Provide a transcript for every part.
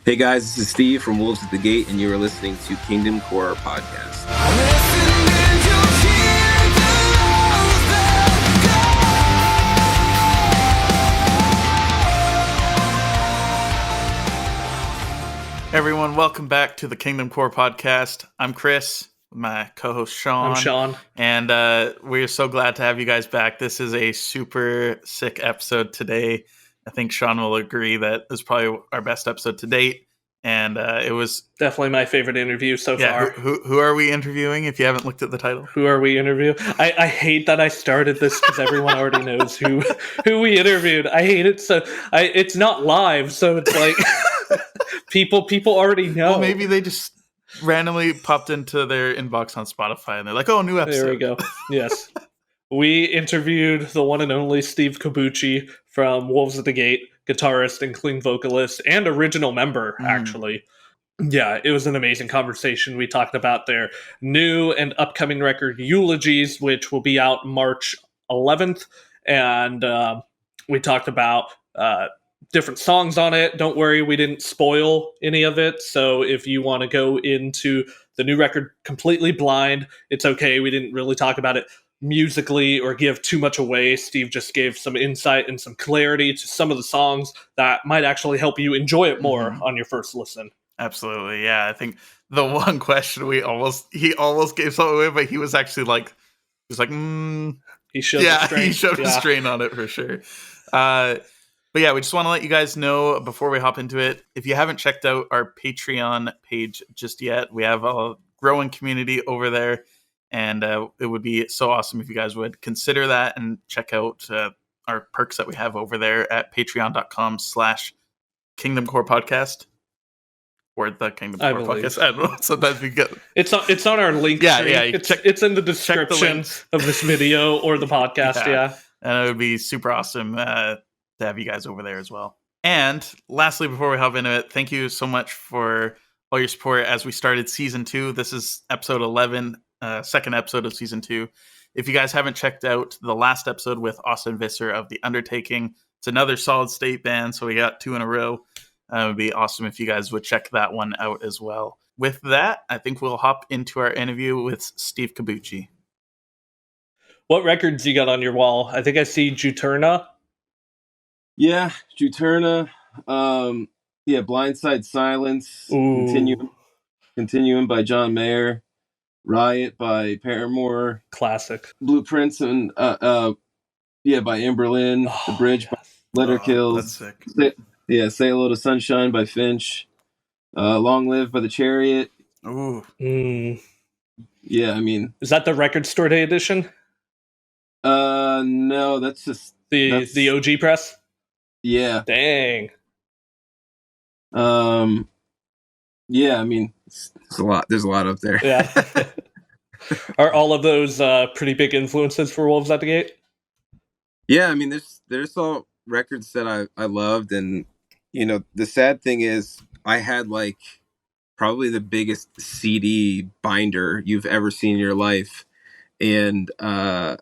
Hey guys, this is Steve from Wolves at the Gate, and you are listening to KingdomCore podcast. Everyone, welcome back to the KingdomCore podcast. I'm Chris, my co-host Sean. I'm Sean. And we're so glad to have you guys back. This is a super sick episode today. I think Sean will agree that this is probably our best episode to date. And it was definitely my favorite interview so far. Who are we interviewing if you haven't looked at the title? Who are we interviewing? I hate that I started this because everyone already knows who we interviewed. I hate it. So it's not live. So it's like people already know. Well, maybe they just randomly popped into their inbox on Spotify and they're like, oh, new episode. There we go. Yes. We interviewed the one and only Steve Cobucci from Wolves at the Gate, guitarist and clean vocalist and original member, actually. Yeah, it was an amazing conversation. We talked about their new and upcoming record, Eulogies, which will be out March 11th. And we talked about different songs on it. Don't worry, we didn't spoil any of it. So if you want to go into the new record completely blind, it's okay. We didn't really talk about it musically or give too much away. Steve just gave some insight and some clarity to some of the songs that might actually help you enjoy it more on your first listen. Absolutely. Yeah. I think the one question he almost gave something away, but he was actually like, he showed a strain on it for sure. But yeah, we just want to let you guys know before we hop into it, if you haven't checked out our Patreon page just yet, we have a growing community over there. And it would be so awesome if you guys would consider that and check out our perks that we have over there at patreon.com/KingdomCore podcast or the KingdomCore podcast. I don't know. Sometimes we get it's on our link. Yeah, tree. yeah. It's in the description of this video or the podcast. Yeah. And it would be super awesome to have you guys over there as well. And lastly, before we hop into it, thank you so much for all your support as we started season 2. This is episode 11. Second episode of season 2. If you guys haven't checked out the last episode with Austin Visser of The Undertaking, it's another solid state band, so we got 2 in a row. It would be awesome if you guys would check that one out as well. With that, I think we'll hop into our interview with Steve Cobucci. What records you got on your wall? I think I see Juturna. Yeah, Juturna. Blindside Silence. Continuum by John Mayer. Riot by Paramore, classic. Blueprints and by Amberlin, The Bridge by Letter Kills. That's sick. Say Hello to Sunshine by Finch, Long Live by The Chariot. Ooh. Yeah, I mean, is that the Record Store Day edition? No, that's just the OG press. Yeah. Dang. Yeah, I mean, there's a lot. There's a lot up there. Yeah. Are all of those pretty big influences for Wolves at the Gate? Yeah, I mean, there's all records that I loved, and the sad thing is, I had like probably the biggest CD binder you've ever seen in your life, and I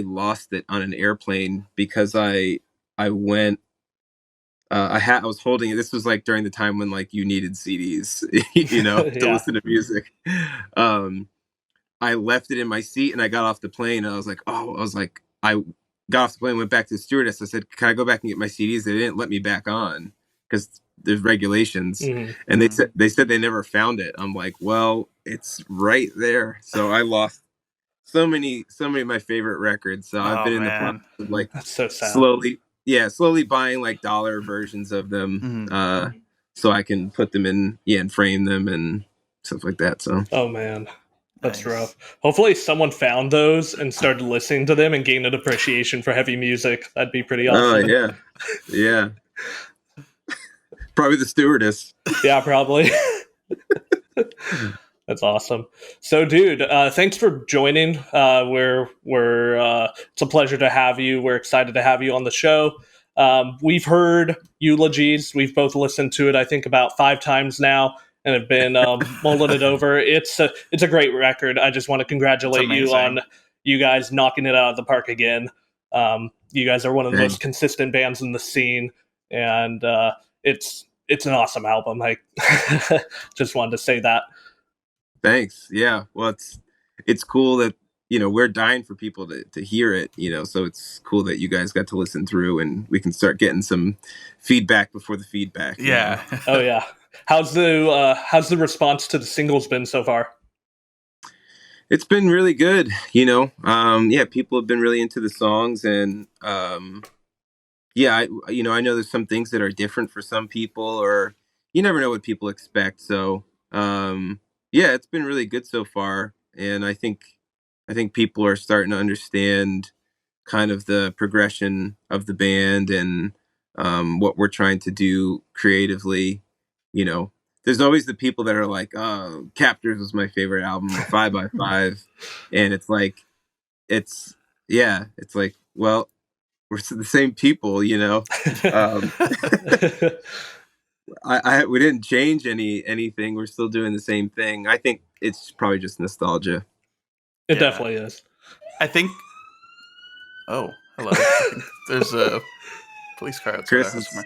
lost it on an airplane because I went. I was holding it. This was like during the time when like you needed CDs, to listen to music. I left it in my seat and I got off the plane. And I got off the plane, went back to the stewardess. I said, "Can I go back and get my CDs?" They didn't let me back on because there's regulations. And they said they never found it. I'm like, well, it's right there. So I lost so many of my favorite records. So I've been in the process of like that's so sad. slowly buying like dollar versions of them, so I can put them in, and frame them and stuff like that. So, oh man, that's rough. Hopefully, someone found those and started listening to them and gained an appreciation for heavy music. That'd be pretty awesome. Oh yeah. Probably the stewardess. Yeah, probably. That's awesome. So, dude, thanks for joining. We're it's a pleasure to have you. We're excited to have you on the show. We've heard Eulogies. We've both listened to it, I think, about 5 times now, and have been mulling it over. It's a great record. I just want to congratulate you on you guys knocking it out of the park again. You guys are one of the most consistent bands in the scene, and it's it's an awesome album. I just wanted to say that. Thanks. Yeah. Well, it's cool that, we're dying for people to hear it, so it's cool that you guys got to listen through and we can start getting some feedback before the feedback. Yeah. Oh yeah. How's the response to the singles been so far? It's been really good, yeah, people have been really into the songs, and yeah, I know there's some things that are different for some people, or you never know what people expect. So, yeah, it's been really good so far, and I think people are starting to understand kind of the progression of the band and what we're trying to do creatively. You know, there's always the people that are like, "Oh, Captors was my favorite album," or 5 by 5, and it's like, it's yeah, it's like, well, we're the same people, Um, we didn't change anything. We're still doing the same thing. I think it's probably just nostalgia. It definitely is. I think. Oh, hello. I think there's a police car outside Chris, our house somewhere.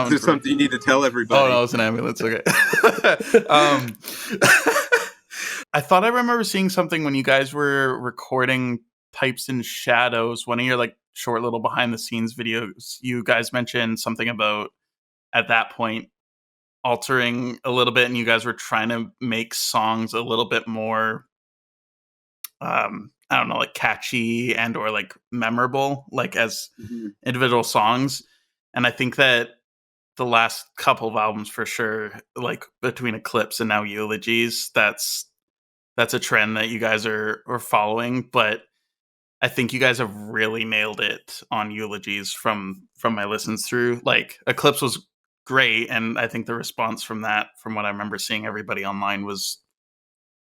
there's something you need to tell everybody. Oh no, it's an ambulance. Okay. I thought I remember seeing something when you guys were recording Types and Shadows, one of your like short little behind the scenes videos. You guys mentioned something about at that point altering a little bit, and you guys were trying to make songs a little bit more I don't know, like catchy and or like memorable, like as individual songs. And I think that the last couple of albums for sure, like between Eclipse and now Eulogies, that's a trend that you guys are following. But I think you guys have really nailed it on Eulogies from my listens through. Like Eclipse was great, and I think the response from that, from what I remember seeing everybody online, was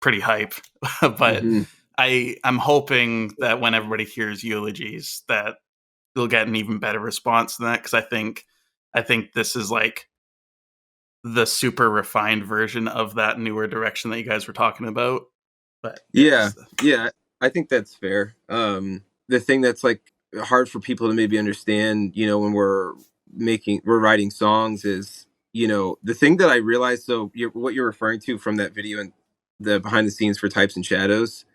pretty hype. But I'm hoping that when everybody hears Eulogies, that they'll get an even better response than that, because I think this is like the super refined version of that newer direction that you guys were talking about. But yeah, I think that's fair. The thing that's like hard for people to maybe understand, when we're writing songs is, the thing that I realized. So what you're referring to from that video and the behind the scenes for Types and Shadows,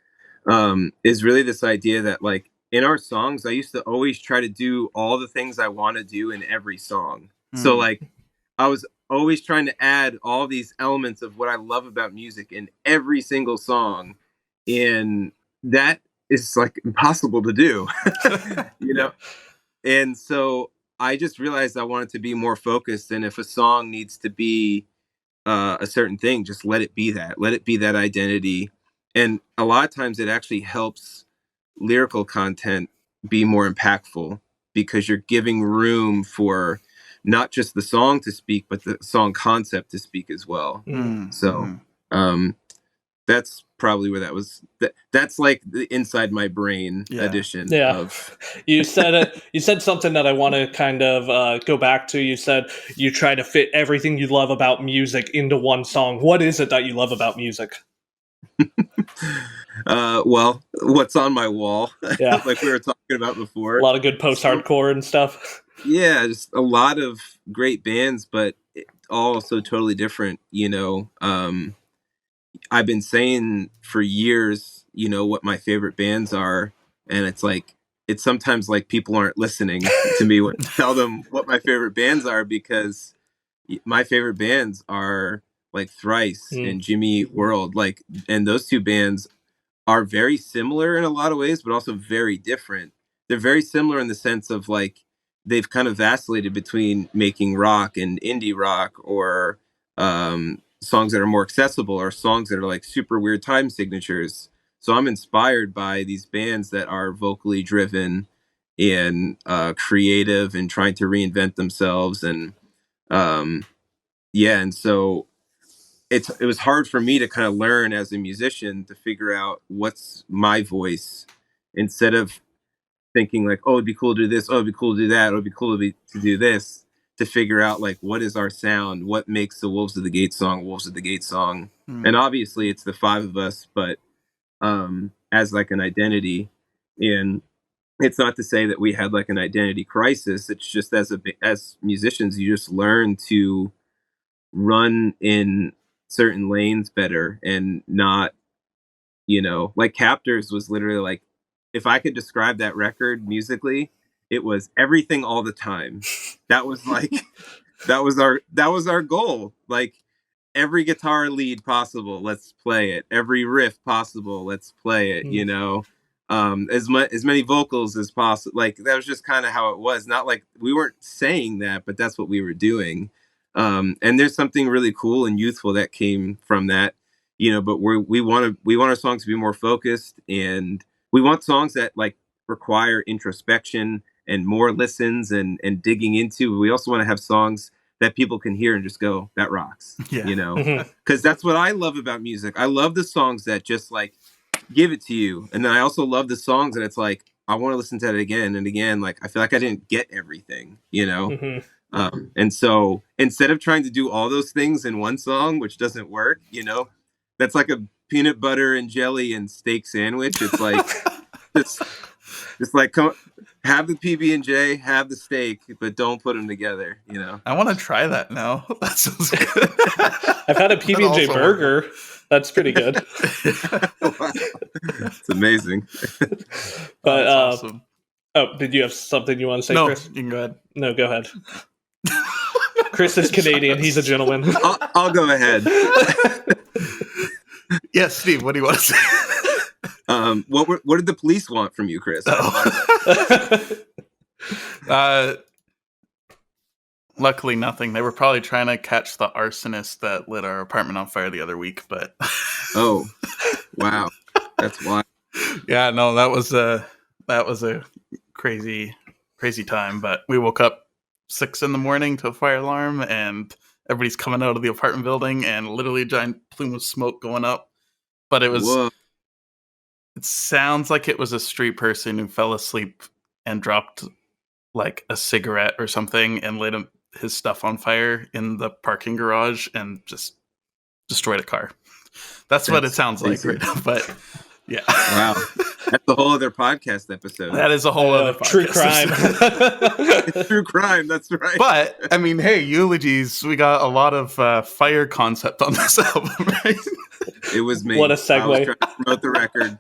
is really this idea that like in our songs, I used to always try to do all the things I want to do in every song. So like I was always trying to add all these elements of what I love about music in every single song. And that is like impossible to do, And so I just realized I wanted to be more focused. And if a song needs to be a certain thing, just let it be that. Let it be that identity. And a lot of times it actually helps lyrical content be more impactful, because you're giving room for not just the song to speak, but the song concept to speak as well. So that's probably where that was. That's like the inside my brain edition of. You said it. You said something that I want to kind of go back to. You said you try to fit everything you love about music into one song. What is it that you love about music? Well, what's on my wall? Yeah. Like we were talking about before. A lot of good post-hardcore and stuff. Yeah, just a lot of great bands, but all so totally different. I've been saying for years, what my favorite bands are, and it's sometimes like people aren't listening to me when I tell them what my favorite bands are, because my favorite bands are like Thrice and Jimmy Eat World, and those two bands are very similar in a lot of ways, but also very different. They're very similar in the sense of like they've kind of vacillated between making rock and indie rock, or songs that are more accessible, or songs that are like super weird time signatures. So I'm inspired by these bands that are vocally driven and creative and trying to reinvent themselves. And and so it was hard for me to kind of learn as a musician to figure out what's my voice, instead of thinking like, oh, it'd be cool to do this, oh, it'd be cool to do that, oh, it'd be cool to do this, to figure out like what is our sound, what makes the Wolves of the Gate song. And obviously it's the five of us, but as like an identity. And it's not to say that we had like an identity crisis. It's just as musicians, you just learn to run in certain lanes better and not, like Captors was literally like, if I could describe that record musically, it was everything all the time. That was like, that was our goal. Like every guitar lead possible, let's play it. Every riff possible, let's play it. As many vocals as possible. Like that was just kind of how it was. Not like we weren't saying that, but that's what we were doing. And there's something really cool and youthful that came from that. But we want our songs to be more focused, and we want songs that like require introspection and more listens and digging into. We also want to have songs that people can hear and just go, that rocks. Yeah. Because that's what I love about music. I love the songs that just like give it to you. And then I also love the songs that it's like, I want to listen to it again and again. Like, I feel like I didn't get everything, and so instead of trying to do all those things in one song, which doesn't work, that's like a peanut butter and jelly and steak sandwich. It's like, just like, come have the PB&J, have the steak, but don't put them together, I want to try that now. That sounds good. I've had a PB&J burger. That's pretty good. It's amazing. But awesome. Oh, did you have something you want to say, no, Chris? You can go ahead. No, go ahead. Chris is Canadian. He's a gentleman. I'll go ahead. Yes, Steve, what do you want to say? What did the police want from you, Chris? Luckily, nothing. They were probably trying to catch the arsonist that lit our apartment on fire the other week, but oh, wow, that's wild. Yeah, no, that was a crazy time. But we woke up 6 a.m. to a fire alarm, and everybody's coming out of the apartment building, and literally a giant plume of smoke going up. But it was. Whoa. It sounds like it was a street person who fell asleep and dropped like a cigarette or something and lit his stuff on fire in the parking garage and just destroyed a car. That's what it sounds like right now, but yeah. Wow. That's a whole other podcast episode. That is a whole other podcast. True crime. True crime, that's right. But, I mean, hey, Eulogies, we got a lot of fire concept on this album, right? It was me. What a segue. I was trying to promote the record.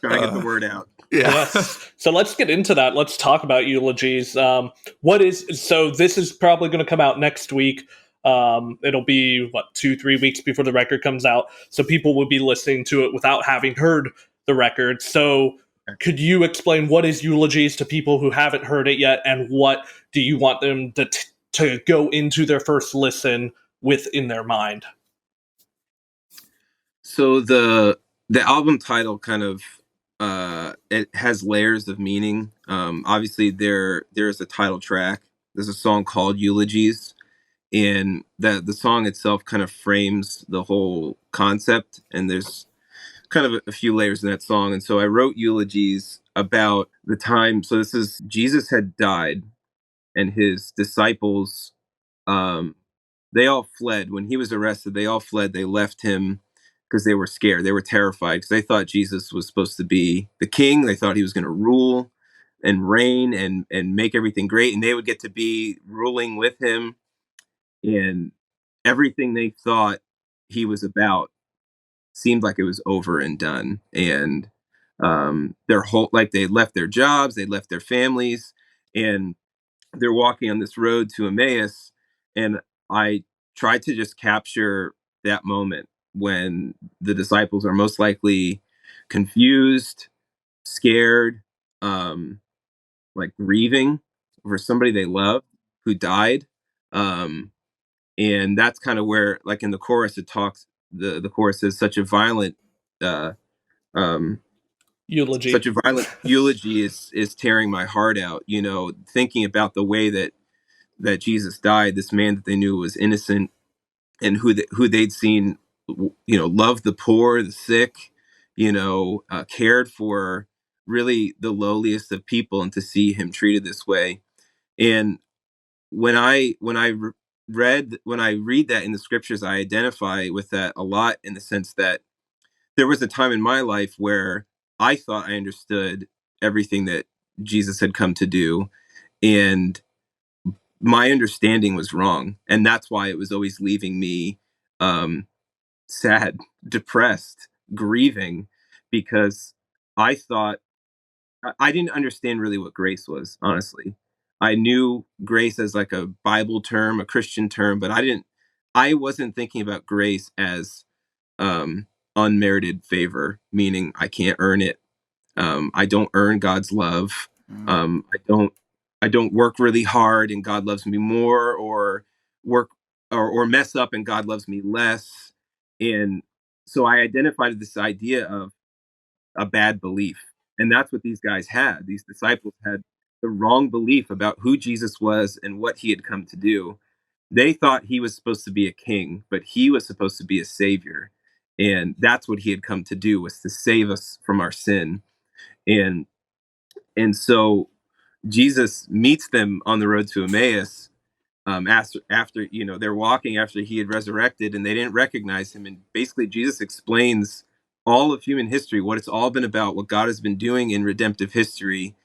Trying to get the word out. Yeah. Yes. So let's get into that. Let's talk about Eulogies. So this is probably going to come out next week. It'll be 2-3 weeks before the record comes out. So people will be listening to it without having heard the record. So could you explain what is Eulogies to people who haven't heard it yet, and what do you want them to go into their first listen with in their mind? So the album title kind of it has layers of meaning. Obviously there's a title track. There's a song called Eulogies, and the song itself kind of frames the whole concept, and there's kind of a few layers in that song. And so I wrote Eulogies about the time. So this is Jesus had died, and his disciples, they all fled. When he was arrested, they all fled. They left him because they were scared. They were terrified because they thought Jesus was supposed to be the king. They thought he was going to rule and reign and make everything great, and they would get to be ruling with him. And everything they thought he was about seemed like it was over and done. And their whole, like, they left their jobs, they left their families, and they're walking on this road to Emmaus. And I tried to just capture that moment when the disciples are most likely confused, scared, like grieving for somebody they love who died. And that's kind of where, like in the chorus, it talks, the chorus says, such a violent Eulogy. Such a violent eulogy is tearing my heart out, thinking about the way that Jesus died, this man that they knew was innocent, and who they'd seen, love the poor, the sick, cared for really the lowliest of people, and to see him treated this way. And when I read that in the scriptures, I identify with that a lot, in the sense that there was a time in my life where I thought I understood everything that Jesus had come to do. And my understanding was wrong. And that's why it was always leaving me sad, depressed, grieving, because I thought I didn't understand really what grace was, honestly. I knew grace as like a Bible term, a Christian term, but I wasn't thinking about grace as unmerited favor, meaning I can't earn it. I don't earn God's love. Mm. I don't work really hard and God loves me more, or work or mess up and God loves me less. And so I identified this idea of a bad belief. And that's what these guys had. These disciples had the wrong belief about who Jesus was and what he had come to do. They thought he was supposed to be a king, but he was supposed to be a savior. And that's what he had come to do, was to save us from our sin. And so Jesus meets them on the road to Emmaus, after they're walking after he had resurrected, and they didn't recognize him. And basically Jesus explains all of human history, what it's all been about, what God has been doing in redemptive history,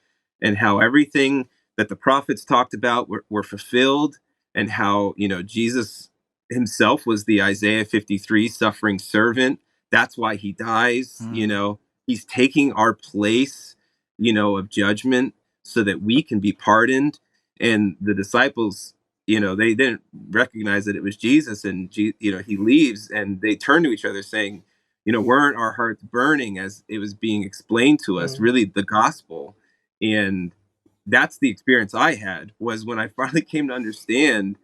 and how everything that the prophets talked about were fulfilled, and how Jesus himself was the Isaiah 53 suffering servant. That's why he dies. He's taking our place of judgment, so that we can be pardoned. And the disciples, they didn't recognize that it was Jesus. And he leaves, and they turn to each other saying, weren't our hearts burning as it was being explained to us, really the gospel? And that's the experience I had, was when I finally came to understand,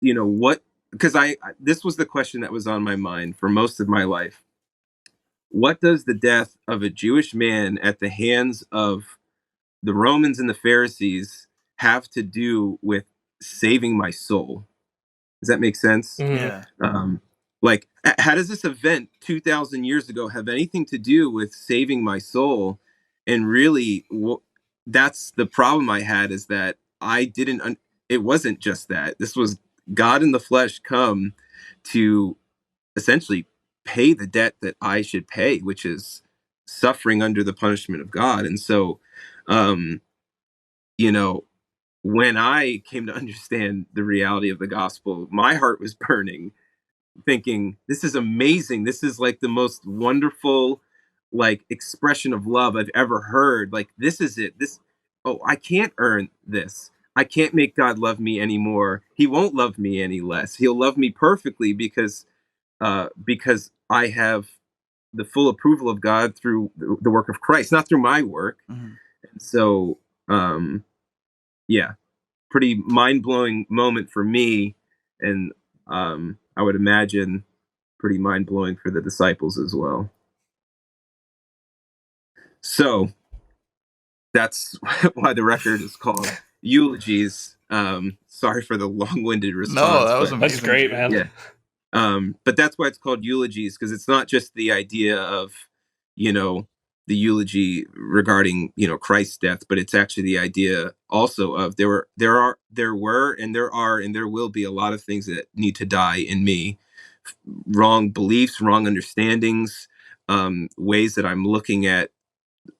what, because this was the question that was on my mind for most of my life. What does the death of a Jewish man at the hands of the Romans and the Pharisees have to do with saving my soul? Does that make sense? Yeah. Like, how does this event 2,000 years ago have anything to do with saving my soul? And really, that's the problem I had, is that I didn't. It wasn't just that. This was God in the flesh come to essentially pay the debt that I should pay, which is suffering under the punishment of God. And so, um, when I came to understand the reality of the gospel, my heart was burning, thinking, this is amazing. This is like the most wonderful, like, expression of love I've ever heard. Like, this is it. Oh, I can't earn this. I can't make God love me anymore. He won't love me any less. He'll love me perfectly, because I have the full approval of God through the work of Christ, not through my work. Mhm. So, yeah, pretty mind-blowing moment for me. And I would imagine pretty mind-blowing for the disciples as well. So that's why the record is called Eulogies. Sorry for the long-winded response. No, that was but amazing. That's great, man. yeah. But that's why it's called Eulogies, because it's not just the idea of, the eulogy regarding, Christ's death, but it's actually the idea also of there were, and there are, and there will be a lot of things that need to die in me. Wrong beliefs, wrong understandings, ways that I'm looking at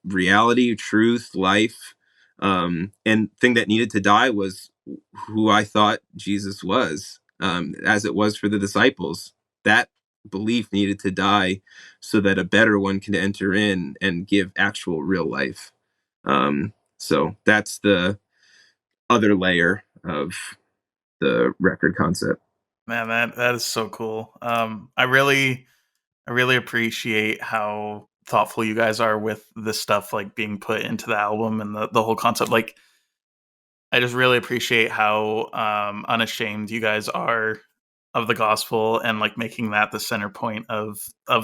reality, truth, life. And thing that needed to die was who I thought Jesus was, as it was for the disciples. That belief needed to die, so that a better one can enter in and give actual real life. So that's the other layer of the record concept. Man, that is so cool. I really appreciate how thoughtful you guys are with this stuff, like being put into the album and the whole concept. Like, I just really appreciate how unashamed you guys are of the gospel, and like making that the center point of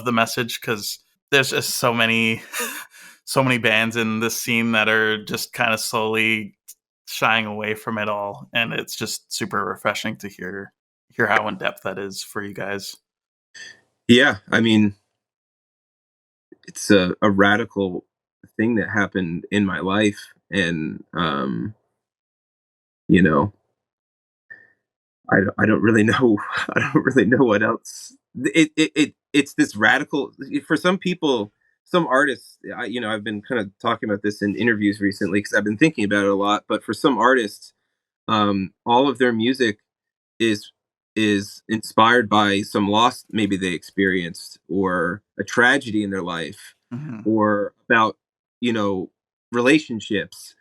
the message, because there's just so many so many bands in this scene that are just kind of slowly shying away from it all, and it's just super refreshing to hear how in depth that is for you guys. Yeah, I mean, it's a radical thing that happened in my life. And you know I don't really know. I don't really know what else. It's this radical, for some people. some artists, I've been kind of talking about this in interviews recently because I've been thinking about it a lot. But for some artists, all of their music is inspired by some loss maybe they experienced, or a tragedy in their life, Mm-hmm. or about, relationships.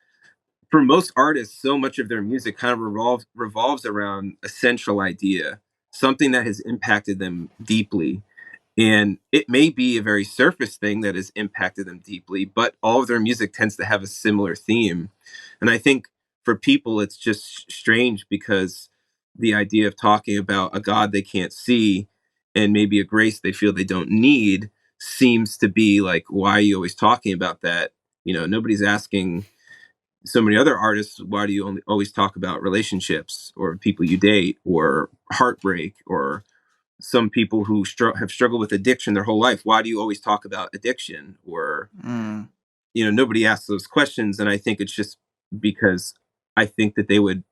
For most artists, so much of their music kind of revolves around a central idea, something that has impacted them deeply. And it may be a very surface thing that has impacted them deeply, but all of their music tends to have a similar theme. And I think for people, it's just strange because the idea of talking about a God they can't see and maybe a grace they feel they don't need seems to be like, why are you always talking about that? Nobody's asking so many other artists, why do you always talk about relationships or people you date or heartbreak, or some people who have struggled with addiction their whole life? Why do you always talk about addiction? Or, Mm. Nobody asks those questions. And I think it's just because I think that they would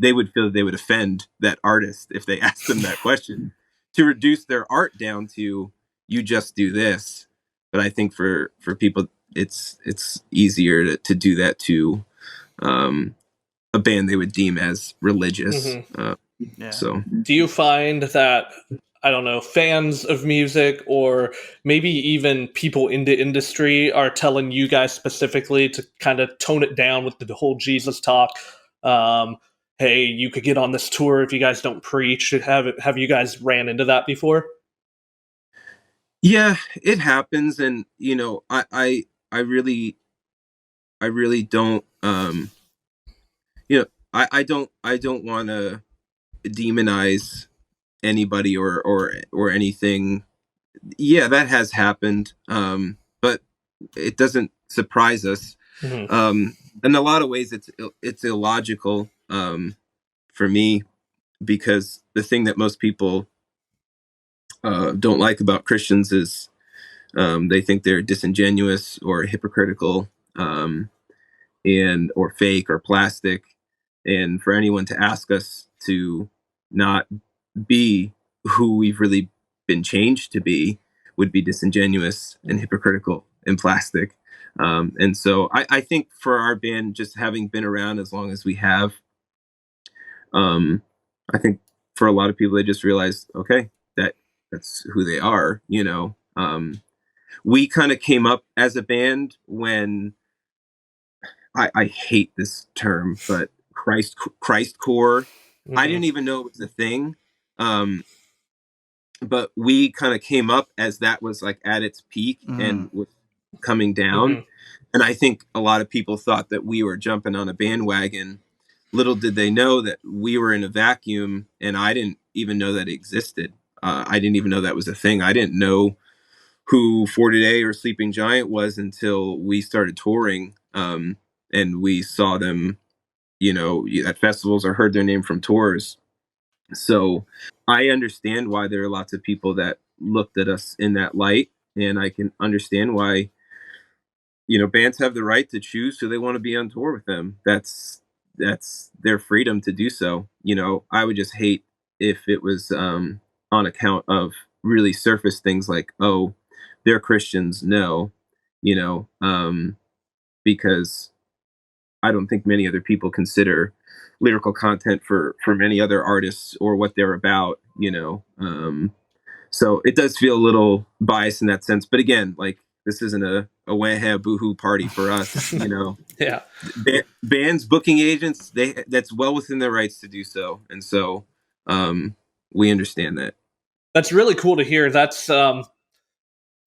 feel that they would offend that artist if they asked them that question, to reduce their art down to, you just do this. But I think for people, it's easier to do that to a band they would deem as religious. Mm-hmm. Yeah. So, do you find that, I don't know, fans of music or maybe even people in the industry are telling you guys specifically to kind of tone it down with the whole Jesus talk? Hey, you could get on this tour if you guys don't preach. Have you guys ran into that before? yeah, it happens. And, I really don't, I don't want to demonize anybody or anything. Yeah, that has happened. But it doesn't surprise us. Mm-hmm. In a lot of ways, it's illogical, for me, because the thing that most people don't like about Christians is, they think they're disingenuous or hypocritical, and or fake or plastic. And for anyone to ask us to not be who we've really been changed to be would be disingenuous and hypocritical and plastic. And so I think for our band, just having been around as long as we have, um, I think for a lot of people, they just realize, okay, that's who they are. We kind of came up as a band when, I hate this term, but Christ core. I Mm-hmm. didn't even know it was a thing. Um, but we kind of came up as that was like at its peak Mm. and was coming down. Mm-hmm. And I think a lot of people thought that we were jumping on a bandwagon. Little did they know that we were in a vacuum, and I didn't even know that it existed. I didn't even know that was a thing. I didn't know who For Today or Sleeping Giant was until we started touring, and we saw them, at festivals or heard their name from tours. So I understand why there are lots of people that looked at us in that light, and I can understand why, bands have the right to choose who they want to be on tour with them. That's their freedom to do so. I would just hate if it was, on account of really surface things like, oh, they're Christians. No, because I don't think many other people consider lyrical content for many other artists or what they're about. So it does feel a little biased in that sense. But again, like, this isn't a wah boohoo party for us. Yeah. Bands, booking agents, that's well within their rights to do so, and so, we understand that. That's really cool to hear. That's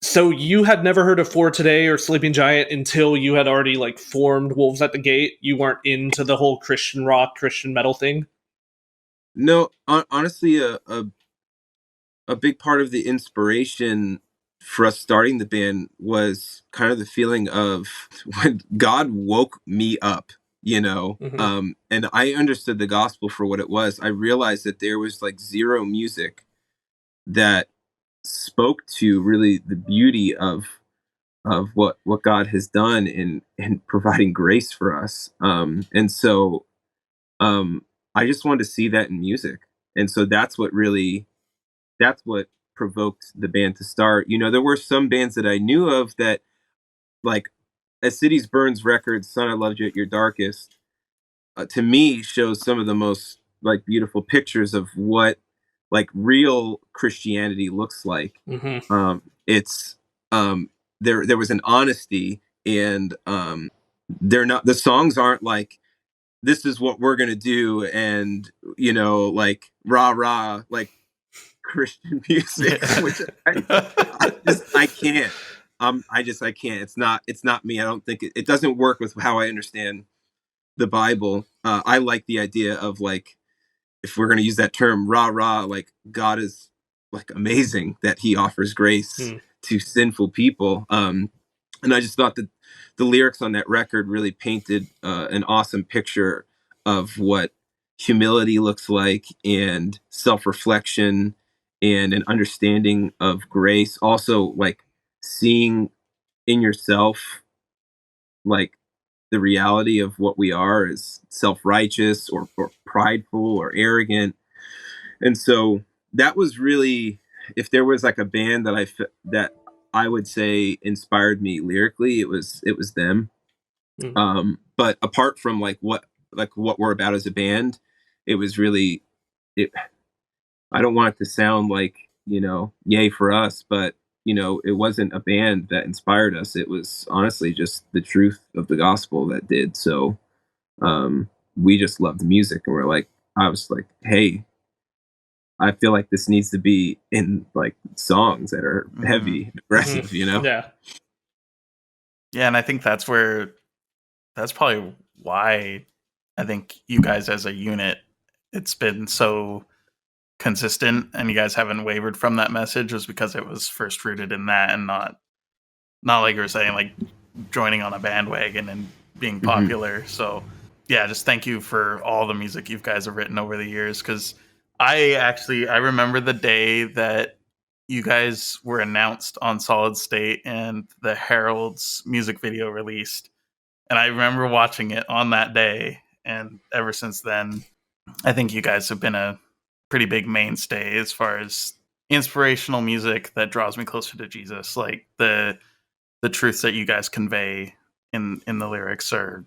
so you had never heard of For Today or Sleeping Giant until you had already like formed Wolves at the Gate. You weren't into the whole Christian rock, Christian metal thing. No, honestly, a big part of the inspiration for us starting the band was kind of the feeling of when God woke me up, Mm-hmm. and I understood the gospel for what it was. I realized that there was like zero music that spoke to really the beauty of what God has done in providing grace for us. And so, I just wanted to see that in music. And so that's what provoked the band to start. There were some bands that I knew of that like As Cities Burns record, Son, I Loved You at Your Darkest, to me shows some of the most like beautiful pictures of what like real Christianity looks like. It's there was an honesty, and they're not, the songs aren't like, this is what we're gonna do, and like rah rah like Christian music, which I can't. I can't. It's not me. I don't think it doesn't work with how I understand the Bible. I like the idea of like, if we're gonna use that term, rah rah, like God is like amazing that He offers grace to sinful people. And I just thought that the lyrics on that record really painted an awesome picture of what humility looks like, and self-reflection, and an understanding of grace. Also, like seeing in yourself, like the reality of what we are is self-righteous or prideful or arrogant. And so that was really, if there was like a band that I would say inspired me lyrically, it was them. But apart from like what we're about as a band, it was really it. I don't want it to sound like, yay for us, but it wasn't a band that inspired us. It was honestly just the truth of the gospel that did. So we just loved the music, and I was like, hey, I feel like this needs to be in like songs that are heavy, aggressive, Yeah. Yeah, and I think that's probably why I think you guys as a unit, it's been so consistent, and you guys haven't wavered from that message, was because it was first rooted in that, and not like you were saying, like joining on a bandwagon and being popular. So yeah, just thank you for all the music you guys have written over the years, because I remember the day that you guys were announced on Solid State and the Herald's music video released. And I remember watching it on that day. And ever since then, I think you guys have been a pretty big mainstay as far as inspirational music that draws me closer to Jesus. Like the truths that you guys convey in the lyrics are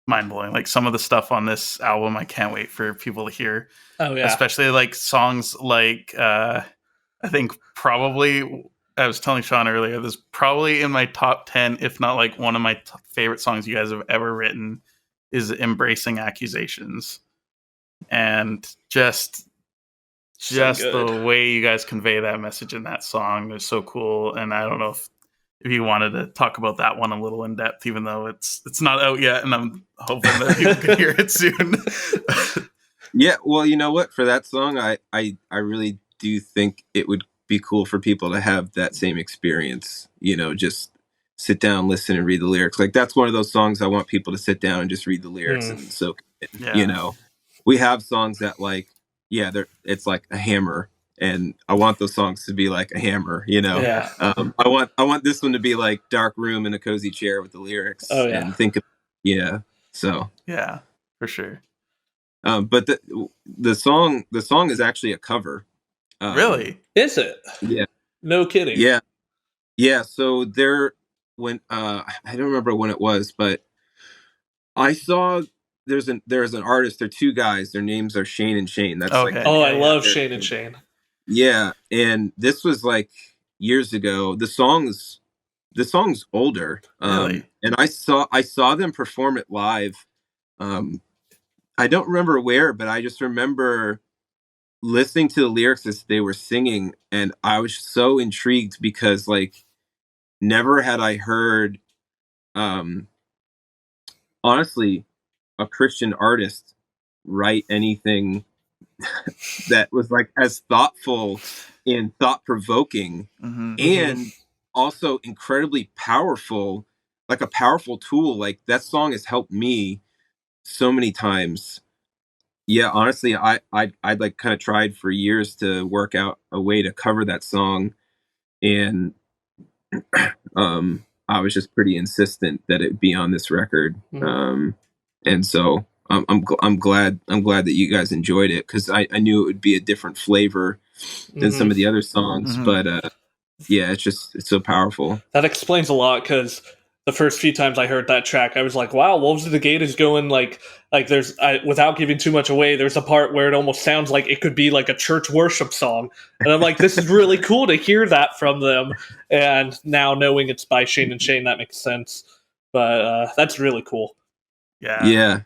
mind blowing. Like some of the stuff on this album, I can't wait for people to hear. Oh yeah. Especially like songs like I think probably, I was telling Sean earlier, this is probably in my top 10, if not like one of my favorite songs you guys have ever written, is Embracing Accusations. And just the way you guys convey that message in that song is so cool. And I don't know if you wanted to talk about that one a little in depth, even though it's not out yet, and I'm hoping that people can hear it soon. Yeah, well, you know what? For that song, I really do think it would be cool for people to have that same experience. Just sit down, listen, and read the lyrics. Like that's one of those songs I want people to sit down and just read the lyrics and soak it in. Yeah. We have songs that like, it's like a hammer. And I want those songs to be like a hammer, Yeah. I want this one to be like dark room in a cozy chair with the lyrics. Oh yeah. And think of, so yeah, for sure. But the song is actually a cover. Really? Is it? Yeah. No kidding. Yeah. So when I don't remember when it was, but I saw there's an artist. They're two guys. Their names are Shane and Shane. That's okay. I love Shane and Shane. Yeah, and this was like years ago. The song's older. Really? And I saw them perform it live. I don't remember where, but I just remember listening to the lyrics as they were singing, and I was so intrigued because like never had I heard honestly a Christian artist write anything that was like as thoughtful and thought-provoking, and also incredibly powerful, like a powerful tool. Like that song has helped me so many times. Yeah, honestly, I'd like kind of tried for years to work out a way to cover that song, and I was just pretty insistent that it be on this record. And so I'm glad that you guys enjoyed it, because I knew it would be a different flavor than some of the other songs. But yeah, it's so powerful. That explains a lot, because the first few times I heard that track, I was like, wow, Wolves of the Gate is going like there's without giving too much away, there's a part where it almost sounds like it could be like a church worship song. And I'm like, this is really cool to hear that from them. And now knowing it's by Shane and Shane, that makes sense. But that's really cool. Yeah.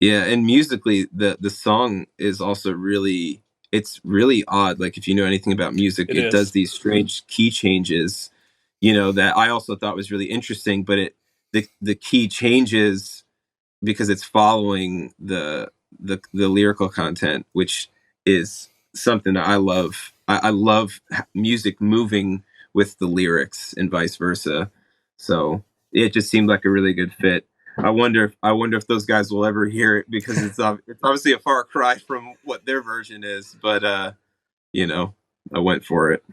And musically, the song is also it's really odd. Like, if you know anything about music, it does these strange key changes, that I also thought was really interesting. But the key changes because it's following the lyrical content, which is something that I love. I love music moving with the lyrics and vice versa. So it just seemed like a really good fit. I wonder if those guys will ever hear it, because it's obviously a far cry from what their version is. But I went for it.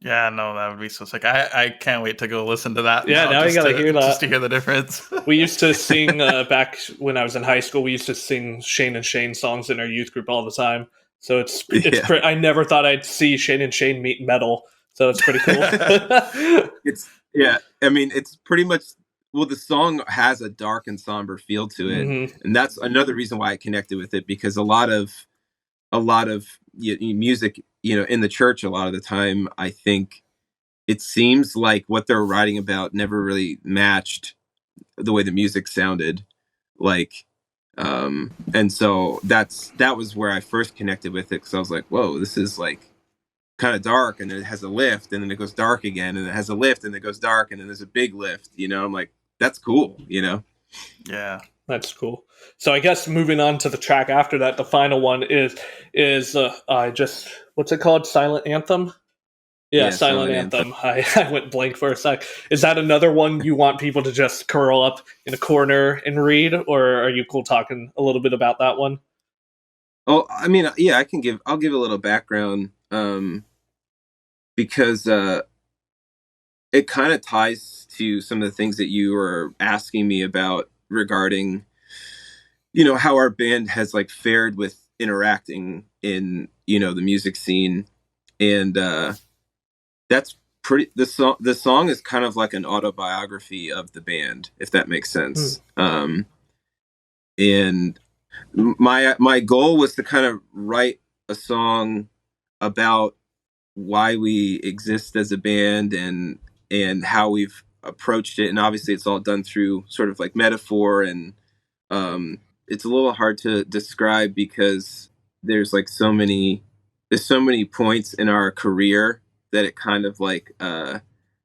Yeah, no, that would be so sick. I can't wait to go listen to that. Yeah, now you gotta hear that. Just to hear the difference. We used to sing, back when I was in high school, we used to sing Shane and Shane songs in our youth group all the time. So I never thought I'd see Shane and Shane meet metal. So it's pretty cool. It's pretty much, well, the song has a dark and somber feel to it. Mm-hmm. And that's another reason why I connected with it, because a lot of music, in the church, a lot of the time, I think it seems like what they're writing about never really matched the way the music sounded. Like, and so that was where I first connected with it, because I was like, whoa, this is like kind of dark, and it has a lift, and then it goes dark again, and it has a lift, and it goes dark, and then there's a big lift. I'm like, that's cool. Yeah, that's cool. So I guess moving on to the track after that, the final one is what's it called? Silent Anthem? Yeah, Silent Anthem. I went blank for a sec. Is that another one you want people to just curl up in a corner and read, or are you cool talking a little bit about that one? Oh, I mean, yeah, I'll give a little background, because it kind of ties to some of the things that you were asking me about regarding, how our band has like fared with interacting in, the music scene. And that's the song is kind of like an autobiography of the band, if that makes sense. And my goal was to kind of write a song about why we exist as a band, and how we've approached it. And obviously it's all done through sort of like metaphor, and it's a little hard to describe, because there's so many points in our career that it kind of like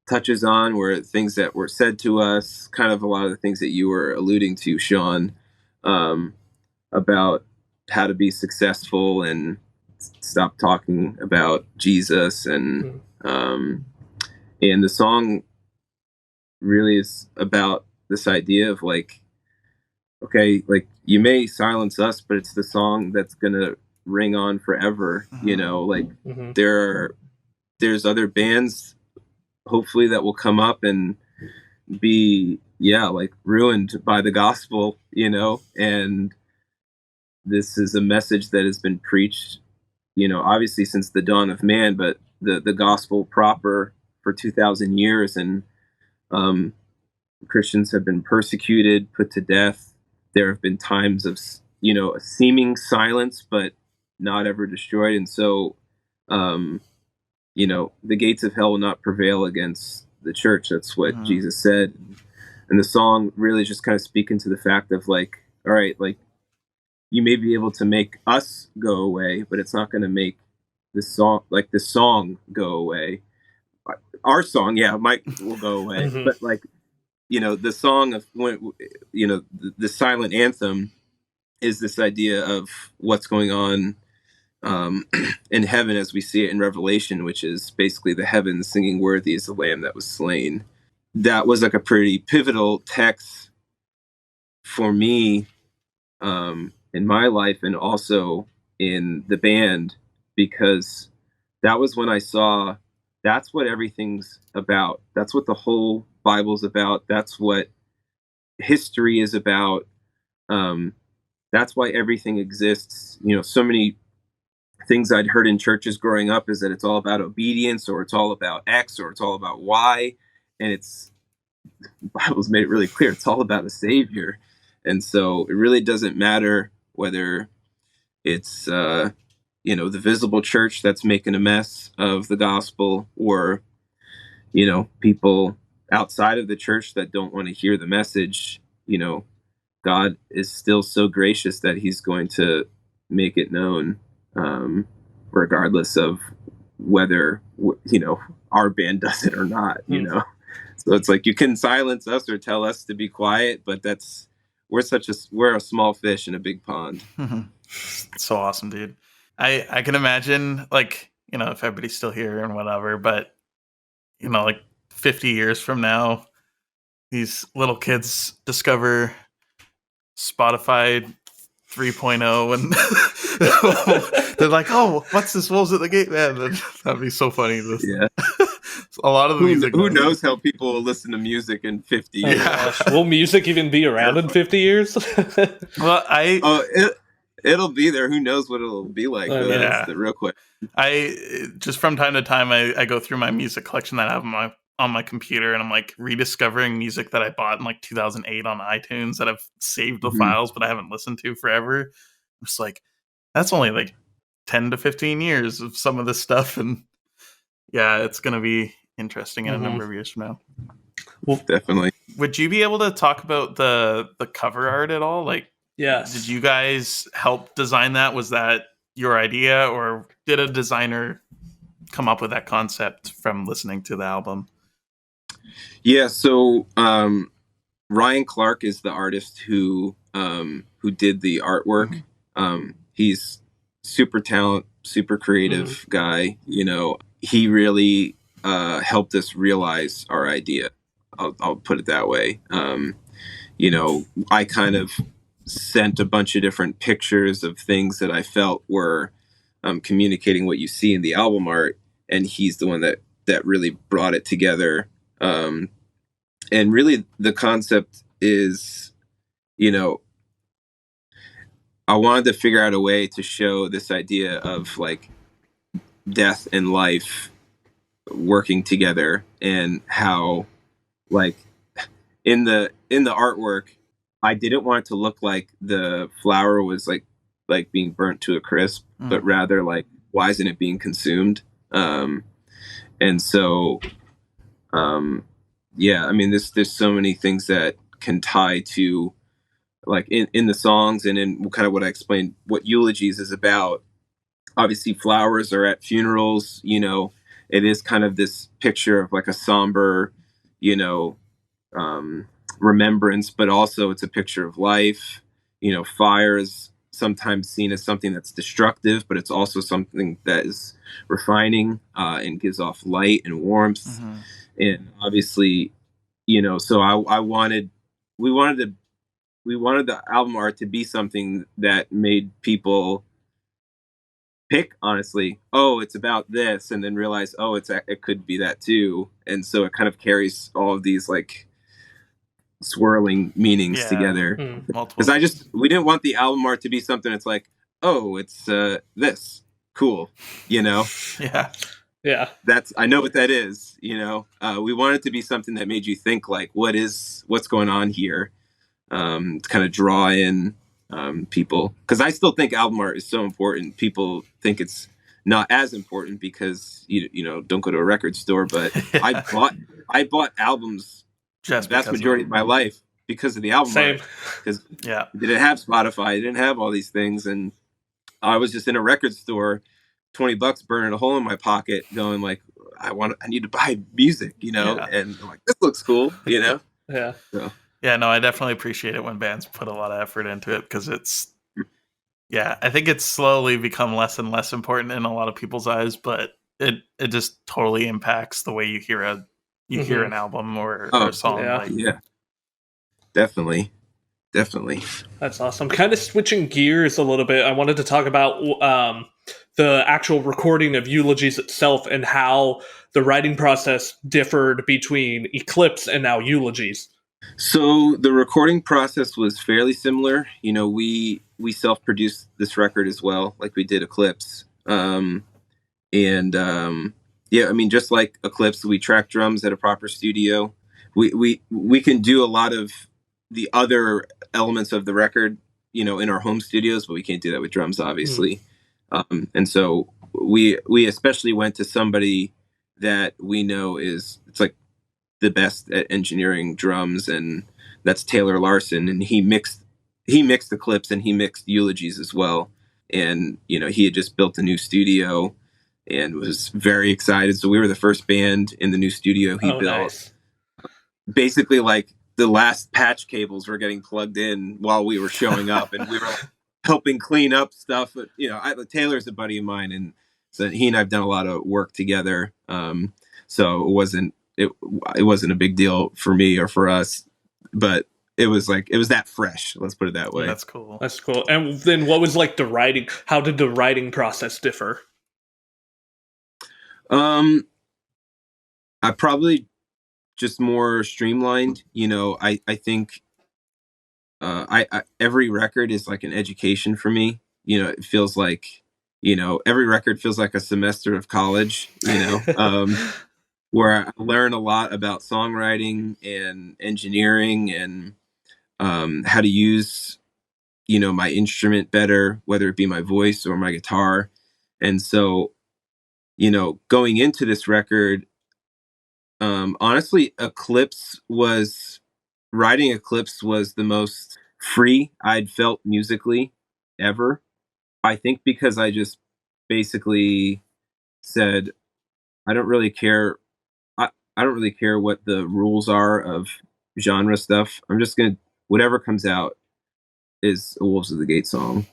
touches on, where things that were said to us, kind of a lot of the things that you were alluding to, Sean, about how to be successful and stop talking about Jesus. And the song really is about this idea of like, okay, like, you may silence us, but it's the song that's gonna ring on forever. There's other bands hopefully that will come up and be ruined by the gospel, and this is a message that has been preached, obviously since the dawn of man, but the gospel proper for 2,000 years. And Christians have been persecuted, put to death. There have been times of, a seeming silence, but not ever destroyed. And so, the gates of hell will not prevail against the church. That's what Jesus said. And the song really is just kind of speaking to the fact of like, all right, like, you may be able to make us go away, but it's not going to make this song go away. Our song, will go away. But like, the song of when, the silent anthem is this idea of what's going on in heaven as we see it in Revelation, which is basically the heavens singing "Worthy is the Lamb that was slain." That was like a pretty pivotal text for me in my life, and also in the band, because that was when I saw that's what everything's about. That's what the whole Bible's about. That's what history is about. That's why everything exists. So many things I'd heard in churches growing up is that it's all about obedience, or it's all about X, or it's all about Y. And it's the Bible's made it really clear. It's all about a savior. And so it really doesn't matter whether it's, the visible church that's making a mess of the gospel, or, people outside of the church that don't want to hear the message. God is still so gracious that he's going to make it known, regardless of whether, our band does it or not, So it's like, you can silence us or tell us to be quiet, but we're a small fish in a big pond. So awesome, dude. I can imagine, like, if everybody's still here and whatever, but, like 50 years from now, these little kids discover Spotify 3.0 and they're like, oh, what's this Wolves at the Gate, man? That'd be so funny. Yeah. A lot of the music. Who knows how people will listen to music in 50 years? Will music even be around in 50 years? Well, it'll be there. Who knows what it'll be like? That's the real question. I just, from time to time, I go through my music collection that I have on my computer, and I'm like rediscovering music that I bought in like 2008 on iTunes that I've saved the files, but I haven't listened to forever. I'm just like, that's only like 10 to 15 years of some of this stuff, and yeah, it's gonna be interesting in a number of years from now. Well, definitely. Would you be able to talk about the cover art at all? Like, yes, did you guys help design that? Was that your idea, or did a designer come up with that concept from listening to the album? Yeah, so Ryan Clark is the artist who did the artwork. He's super talented, super creative guy. He really helped us realize our idea. I'll put it that way. I kind of sent a bunch of different pictures of things that I felt were communicating what you see in the album art, and he's the one that really brought it together. And really, the concept is, I wanted to figure out a way to show this idea of like death and life working together, and how, like, in the artwork, I didn't want it to look like the flower was like being burnt to a crisp, but rather like, why isn't it being consumed? And so, yeah, I mean, there's so many things that can tie to, like, in the songs, and in kind of what I explained, what Eulogies is about. Obviously, flowers are at funerals. It is kind of this picture of like a somber, remembrance, but also it's a picture of life. Fire is sometimes seen as something that's destructive, but it's also something that is refining, and gives off light and warmth. And obviously, so we wanted the album art to be something that made people pick, honestly, oh, it's about this, and then realize, oh, it could be that too. And so it kind of carries all of these like swirling meanings together. Because we didn't want the album art to be something that's like, oh, it's this cool, Yeah. I know what that is, we want it to be something that made you think, like, what's going on here, to kind of draw in people. Because I still think album art is so important. People think it's not as important because don't go to a record store, but I bought albums the vast majority of my life because of the album art. Because it didn't have Spotify, it didn't have all these things, and I was just in a record store, $20 burning a hole in my pocket, going like, I need to buy music, and I'm like, this looks cool, Yeah. So. Yeah, no, I definitely appreciate it when bands put a lot of effort into it, because I think it's slowly become less and less important in a lot of people's eyes, but it just totally impacts the way you hear an album or a song. Yeah. Definitely. That's awesome. Kind of switching gears a little bit, I wanted to talk about the actual recording of Eulogies itself and how the writing process differed between Eclipse and now Eulogies. So the recording process was fairly similar. We self-produced this record as well, like we did Eclipse. Yeah, I mean, just like Eclipse, we tracked drums at a proper studio. we can do a lot of the other elements of the record, in our home studios, but we can't do that with drums, obviously. And so we especially went to somebody that we know it's like the best at engineering drums, and that's Taylor Larson, and he mixed the clips and he mixed Eulogies as well. And he had just built a new studio and was very excited. So we were the first band in the new studio he built. Nice. Basically, like, the last patch cables were getting plugged in while we were showing up, and we were helping clean up stuff. But Taylor's a buddy of mine, and so he and I've done a lot of work together. So it wasn't a big deal for me or for us, but it was that fresh. Let's put it that way. That's cool. That's cool. And then what was like the writing? How did the writing process differ? I probably just more streamlined. I think every record is like an education for me. It feels like every record feels like a semester of college. Where I learn a lot about songwriting and engineering and how to use my instrument better, whether it be my voice or my guitar. And so going into this record, honestly, writing Eclipse was the most free I'd felt musically ever. I think because I just basically said, I don't really care. I don't really care what the rules are of genre stuff. I'm just going to, whatever comes out is a Wolves of the Gate song.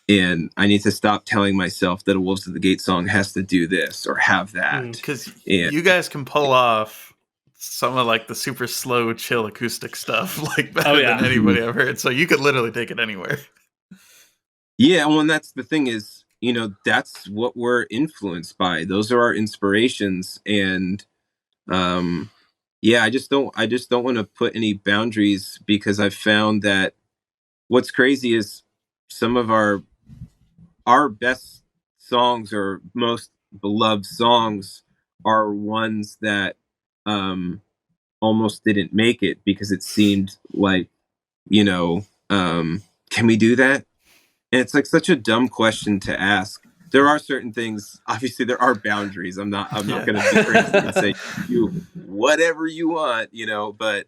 And I need to stop telling myself that a Wolves of the Gate song has to do this or have that. Because you guys can pull off some of like the super slow, chill acoustic stuff like better than anybody I've heard. So you could literally take it anywhere. Yeah, well, and that's the thing is, that's what we're influenced by. Those are our inspirations, and I just don't want to put any boundaries, because I've found that what's crazy is some of our best songs or most beloved songs are ones that almost didn't make it because it seemed like, can we do that? And it's like such a dumb question to ask. There are certain things, obviously there are boundaries. I'm not going to be crazy and say you whatever you want, but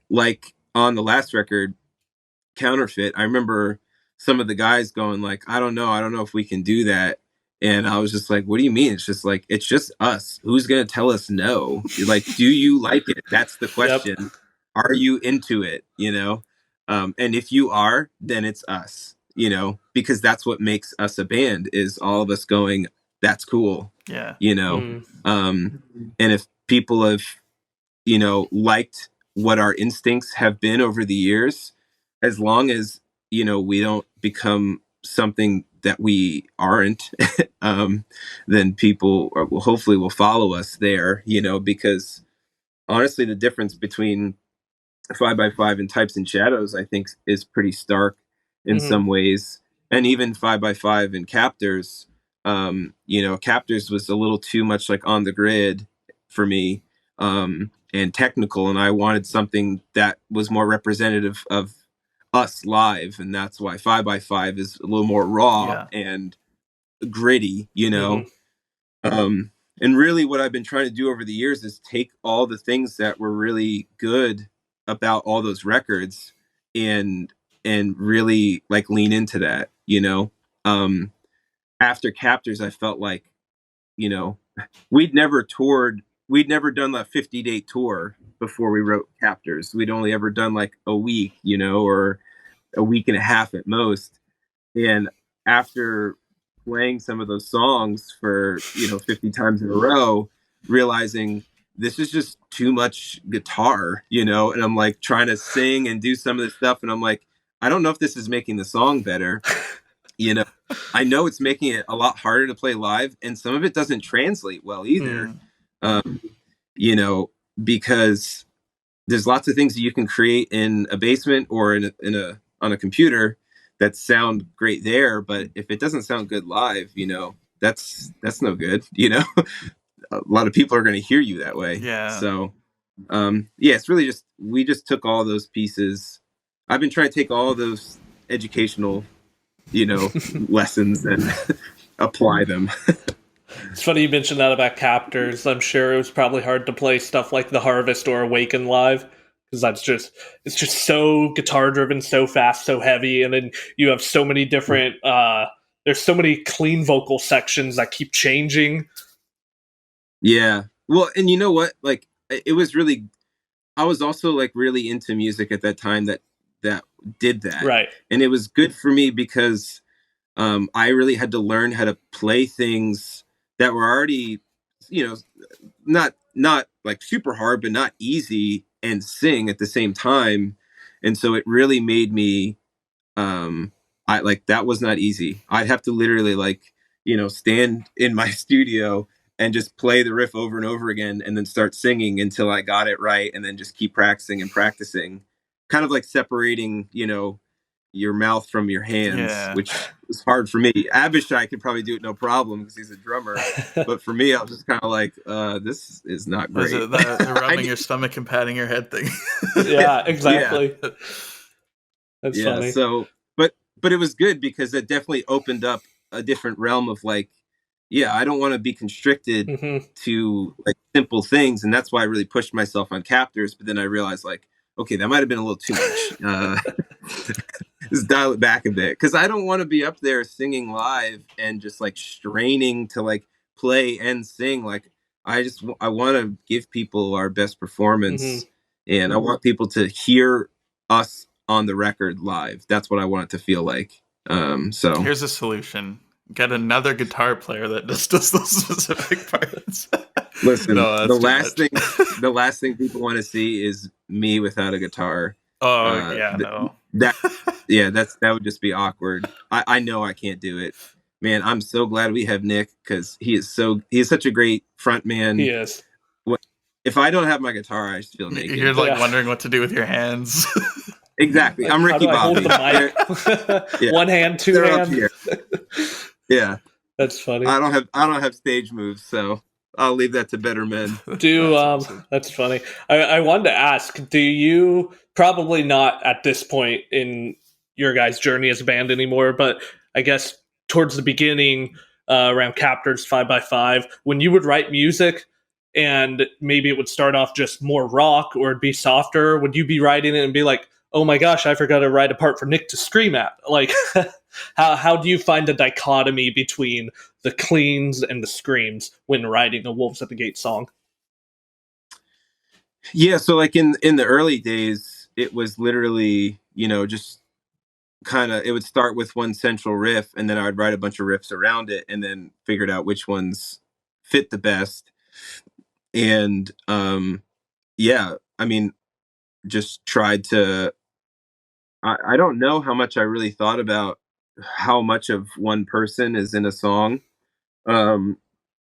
like on the last record, Counterfeit, I remember some of the guys going like, I don't know if we can do that. And I was just like, what do you mean? It's just like, it's just us. Who's going to tell us no? Like, do you like it? That's the question. Yep. Are you into it? And if you are, then it's us, because that's what makes us a band, is all of us going, that's cool. Yeah. And if people have, liked what our instincts have been over the years, as long as, we don't become something that we aren't, then people hopefully will follow us there, because honestly, the difference between 5x5 and Types and Shadows, I think, is pretty stark in some ways. And even 5x5 and Captors, Captors was a little too much like on the grid for me, and technical. And I wanted something that was more representative of us live. And that's why 5x5 is a little more raw and gritty, and really what I've been trying to do over the years is take all the things that were really good about all those records and really like lean into that, after Captors, I felt like, we'd never done that 50-date tour before we wrote Captors. We'd only ever done like a week, or a week and a half at most. And after playing some of those songs for 50 times in a row, realizing this is just too much guitar, and I'm like trying to sing and do some of this stuff, and I'm like, I don't know if this is making the song better. I know it's making it a lot harder to play live, and some of it doesn't translate well either. Because there's lots of things that you can create in a basement or on a computer that sound great there, but if it doesn't sound good live, that's no good, a lot of people are going to hear you that way. Yeah. So, it's really just, we just took all those pieces. I've been trying to take all those educational, lessons and apply them. It's funny you mentioned that about Captors. I'm sure it was probably hard to play stuff like The Harvest or Awaken live, because it's just so guitar driven, so fast, so heavy, and then you have so many different there's so many clean vocal sections that keep changing. Yeah. Well, and you know what? Like, it was really, I was also like really into music at that time that did that. Right. And it was good for me because I really had to learn how to play things that were already, not like super hard, but not easy, and sing at the same time. And so it really made me, I like, that was not easy. I'd have to literally like, stand in my studio and just play the riff over and over again and then start singing until I got it right, and then just keep practicing and practicing, kind of like separating, your mouth from your hands, which was hard for me. Abishai could probably do it no problem because he's a drummer, but for me, I was just kind of like, this is not great. Was it the rubbing your stomach and patting your head thing? Yeah, exactly. Yeah. That's funny. So, but it was good because it definitely opened up a different realm of like, I don't want to be constricted to like simple things, and that's why I really pushed myself on Captors. But then I realized, like, okay, that might have been a little too much. Just dial it back a bit, because I don't want to be up there singing live and just like straining to like play and sing. Like, I want to give people our best performance, and I want people to hear us on the record live. That's what I want it to feel like. So here's a solution: get another guitar player that just does those specific parts. Listen, the last thing people want to see is me without a guitar. No. That would just be awkward. I know I can't do it. Man, I'm so glad we have Nick, because he is such a great front man. He is. If I don't have my guitar, I just feel naked. You're like wondering what to do with your hands. Exactly. I'm Ricky Bobby. One hand, two hands. Yeah. That's funny. I don't have stage moves, so I'll leave that to better men. That's funny. I wanted to ask, do you, probably not at this point in your guys' journey as a band anymore, but I guess towards the beginning, around Captors 5x5, when you would write music and maybe it would start off just more rock or it'd be softer, would you be writing it and be like, oh my gosh, I forgot to write a part for Nick to scream at? Like, how do you find the dichotomy between the cleans and the screams when writing a Wolves at the Gate song? Yeah, so like in the early days, it was literally, just kind of, it would start with one central riff, and then I would write a bunch of riffs around it, and then figured out which ones fit the best. And I mean, just tried to, I don't know how much I really thought about how much of one person is in a song. I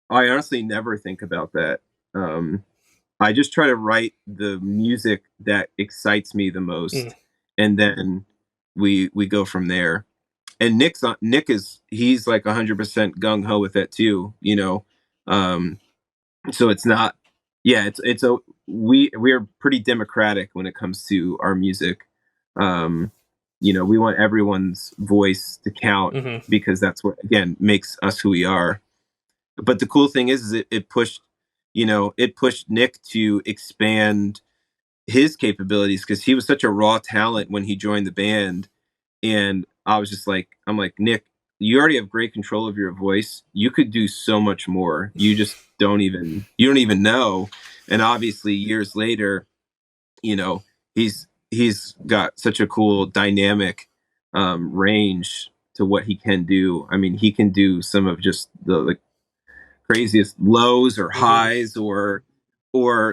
honestly never think about that. I just try to write the music that excites me the most, and then we go from there. And he's like 100% gung ho with it too, so it's not, we are pretty democratic when it comes to our music. We want everyone's voice to count, because that's what, again, makes us who we are. But the cool thing is it pushed Nick to expand his capabilities, because he was such a raw talent when he joined the band. And I'm like, Nick, you already have great control of your voice. You could do so much more. You just don't even know. And obviously years later, he's got such a cool dynamic range to what he can do. I mean, he can do some of just the craziest lows or highs, or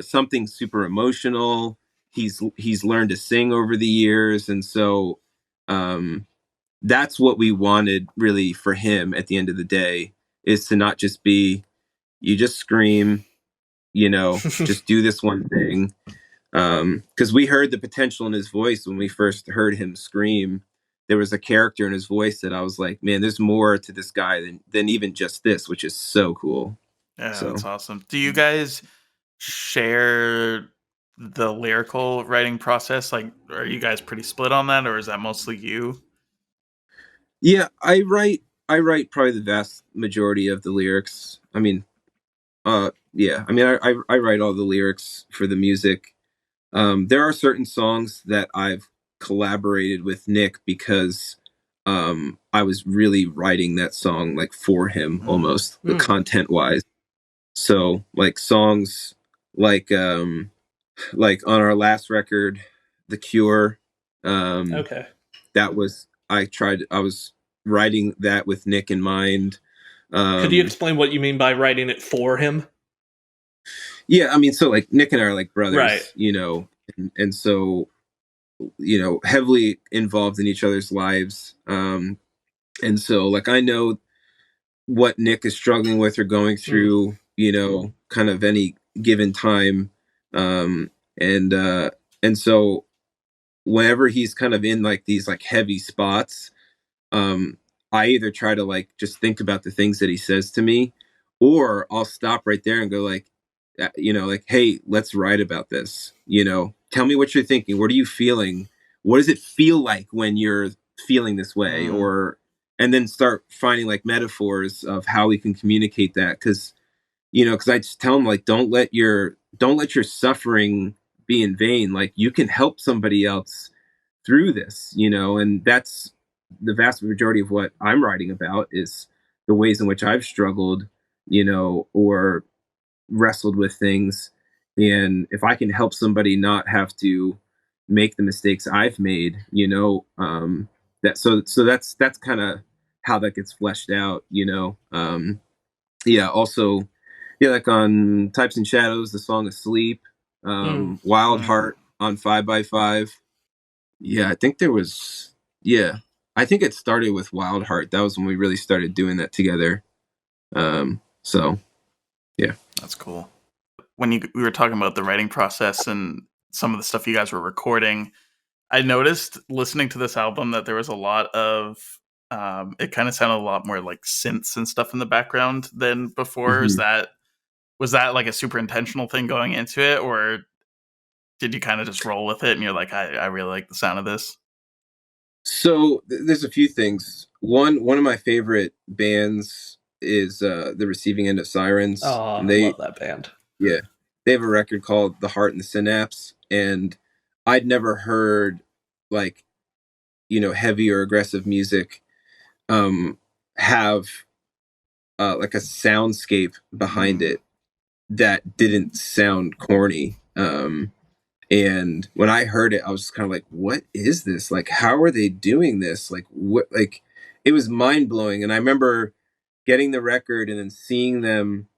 something super emotional. He's learned to sing over the years, and so that's what we wanted really for him at the end of the day, is to not just be, you just scream, just do this one thing. Because we heard the potential in his voice when we first heard him scream. There was a character in his voice that I was like, man, there's more to this guy than even just this, which is so cool. Yeah, So that's awesome. Do you guys share the lyrical writing process? Like, are you guys pretty split on that, or is that mostly you? yeah, I write probably the vast majority of the lyrics. I mean, yeah, I mean, I write all the lyrics for the music. There are certain songs that I've collaborated with Nick because I was really writing that song like for him Mm. almost, the content wise. So like songs like like on our last record, The Cure, um Okay. that was I was writing that with Nick in mind. Could you Um explain what you mean by writing it for him? yeah, I mean, so like Nick and I are like Right. brothers, you know, and so you know, heavily involved in each other's lives. And so like I know what Nick is struggling with or going Mm. through, you know, kind of any given time. Um, and and so whenever he's kind of in like these like heavy spots, um, I either try to like just think about the things that he says to me, or I'll stop right there and go like, you know, like, hey, let's write about this. You know, tell me what you're thinking. What are you feeling? What does it feel like when you're feeling this way? Mm. Or and then start finding like metaphors of how we can communicate that. Because you know, because I just tell him like, don't let your suffering be in vain. Like you can help somebody else through this, you know, and that's the vast majority of what I'm writing about is the ways in which I've struggled, you know, or wrestled with things. And if I can help somebody not have to make the mistakes I've made, you know, that so that's kind of how that gets fleshed out, you know. Yeah, also yeah, like on Types and Shadows, the song Asleep, Mm. Wild Mm. Heart on 5x5. Yeah, I think there was. Yeah, I think it started with Wild Heart. That was when we really started doing that together. So yeah. That's cool. When we were talking about the writing process and some of the stuff you guys were recording, I noticed listening to this album that there was a lot of it kind of sounded a lot more like synths and stuff in the background than before. Is Mhm. that was that like a super intentional thing going into it, or did you kind of just roll with it and you're like, I really like the sound of this? So there's a few things. One of my favorite bands is the Receiving End of Sirens, Oh, and I love that band. yeah, they have a record called The Heart and the Synapse, and I'd never heard like you know heavy or aggressive music um have like a soundscape behind Mm. it that didn't sound corny. And when I heard it, I was kind of like, what is this? Like, how are they doing this? Like, what? Like, it was mind blowing. And I remember getting the record and then seeing them